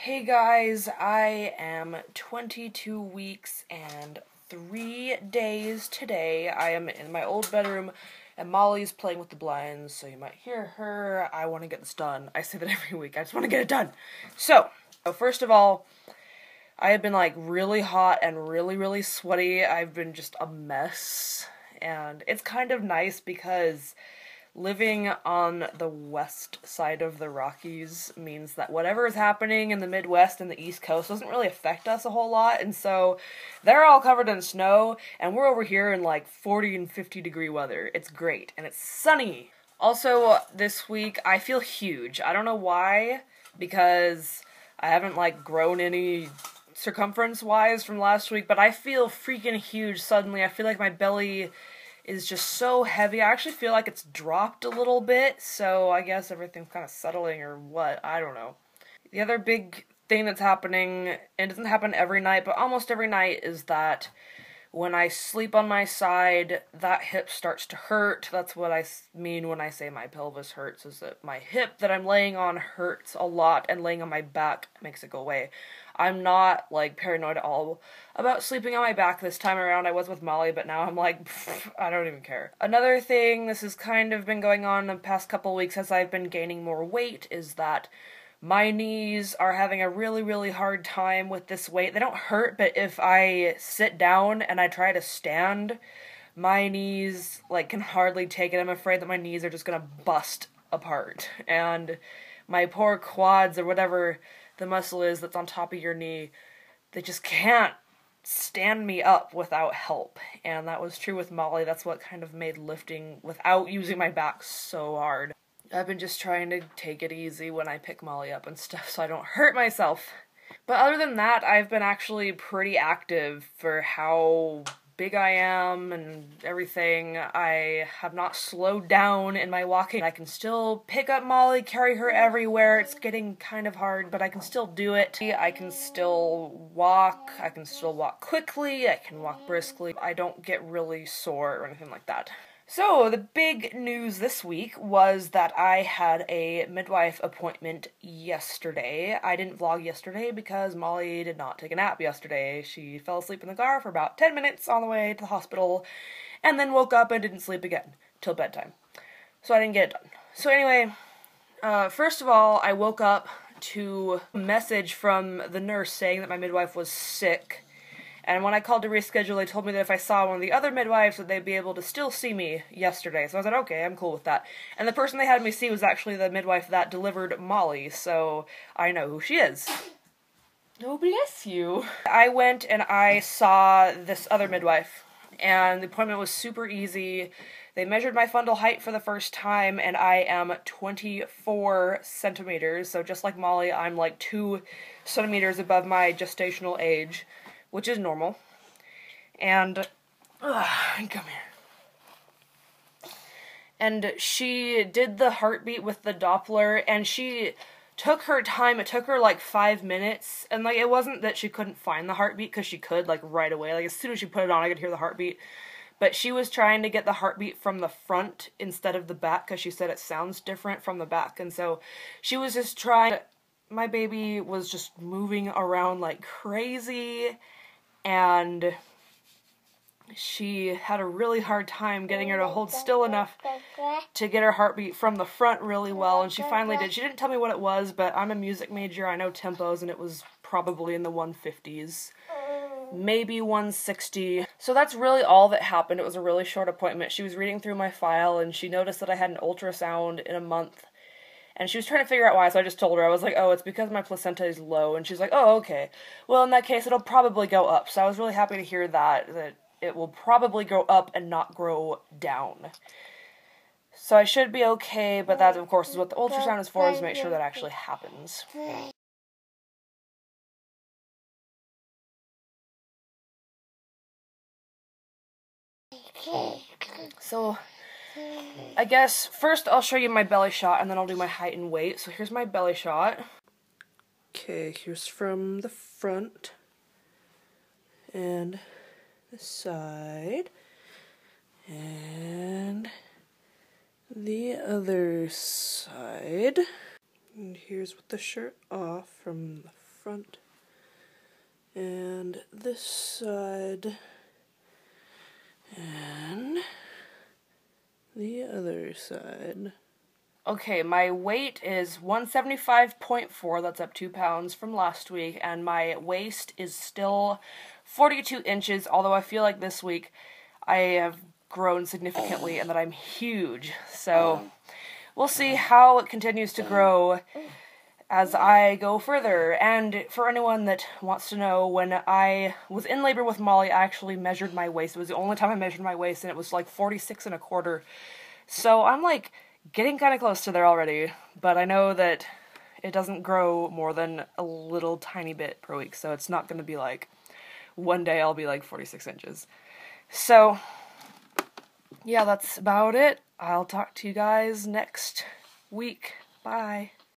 Hey guys, I am 22 weeks and 3 days today. I am in my old bedroom and Molly's playing with the blinds, so you might hear her. I want to get this done. I say that every week. I just want to get it done. So first of all, I have been like really hot and really sweaty. I've been just a mess. And it's kind of nice because living on the west side of the Rockies means that whatever is happening in the Midwest and the East Coast doesn't really affect us a whole lot, and so they're all covered in snow, and we're over here in like 40 and 50 degree weather. It's great, and it's sunny. Also, this week, I feel huge. I don't know why, because I haven't like grown any circumference-wise from last week, but I feel freaking huge suddenly. I feel like my belly is just so heavy. I actually feel like it's dropped a little bit, so I guess everything's kind of settling or what, I don't know. The other big thing that's happening, and it doesn't happen every night, but almost every night, is that when I sleep on my side, that hip starts to hurt. That's what I mean when I say my pelvis hurts, is that my hip that I'm laying on hurts a lot, and laying on my back makes it go away. I'm not, like, paranoid at all about sleeping on my back this time around. I was with Molly, but now I'm like, I don't even care. Another thing, this has kind of been going on the past couple weeks as I've been gaining more weight, is that my knees are having a really hard time with this weight. They don't hurt, but if I sit down and I try to stand, my knees, like, can hardly take it. I'm afraid that my knees are just gonna bust apart. And my poor quads, or whatever the muscle is that's on top of your knee, they just can't stand me up without help. And that was true with Molly. That's what kind of made lifting without using my back so hard. I've been just trying to take it easy when I pick Molly up and stuff so I don't hurt myself. But other than that, I've been actually pretty active for how big I am and everything. I have not slowed down in my walking. I can still pick up Molly, carry her everywhere. It's getting kind of hard, but I can still do it. I can still walk. I can still walk quickly. I can walk briskly. I don't get really sore or anything like that. So, the big news this week was that I had a midwife appointment yesterday. I didn't vlog yesterday because Molly did not take a nap yesterday. She fell asleep in the car for about 10 minutes on the way to the hospital, and then woke up and didn't sleep again till bedtime. So I didn't get it done. So anyway, first of all, I woke up to a message from the nurse saying that my midwife was sick. And when I called to reschedule, they told me that if I saw one of the other midwives, that they'd be able to still see me yesterday. So I was like, okay, I'm cool with that. And the person they had me see was actually the midwife that delivered Molly, so I know who she is. Oh, bless you. I went and I saw this other midwife, and the appointment was super easy. They measured my fundal height for the first time, and I am 24 centimeters, so just like Molly, I'm like 2 centimeters above my gestational age, which is normal. And, come here. And she did the heartbeat with the Doppler, and she took her time. It took her like 5 minutes, and like it wasn't that she couldn't find the heartbeat, because she could like right away. Like as soon as she put it on, I could hear the heartbeat. But she was trying to get the heartbeat from the front instead of the back, because she said it sounds different from the back. And so she was just trying. My baby was just moving around like crazy, and she had a really hard time getting her to hold still enough to get her heartbeat from the front really well, and she finally did. She didn't tell me what it was, but I'm a music major, I know tempos, and it was probably in the 150s. Maybe 160. So that's really all that happened. It was a really short appointment. She was reading through my file, and she noticed that I had an ultrasound in a month. And she was trying to figure out why, so I just told her. I was like, oh, it's because my placenta is low. And she's like, oh, okay. Well, in that case, it'll probably go up. So I was really happy to hear that it will probably go up and not grow down. So I should be okay, but that, of course, is what the ultrasound is for, is to make sure that actually happens. So I guess first I'll show you my belly shot, and then I'll do my height and weight. So here's my belly shot. Okay, here's from the front and the side and the other side. And here's with the shirt off from the front. And this side. And the other side. Okay, my weight is 175.4, that's up 2 pounds from last week, and my waist is still 42 inches, although I feel like this week I have grown significantly and that I'm huge. So we'll see how it continues to grow as I go further. And for anyone that wants to know, when I was in labor with Molly, I actually measured my waist. It was the only time I measured my waist, and it was like 46 1/4. So I'm like getting kind of close to there already, but I know that it doesn't grow more than a little tiny bit per week, so it's not going to be like one day I'll be like 46 inches. So yeah, that's about it. I'll talk to you guys next week. Bye.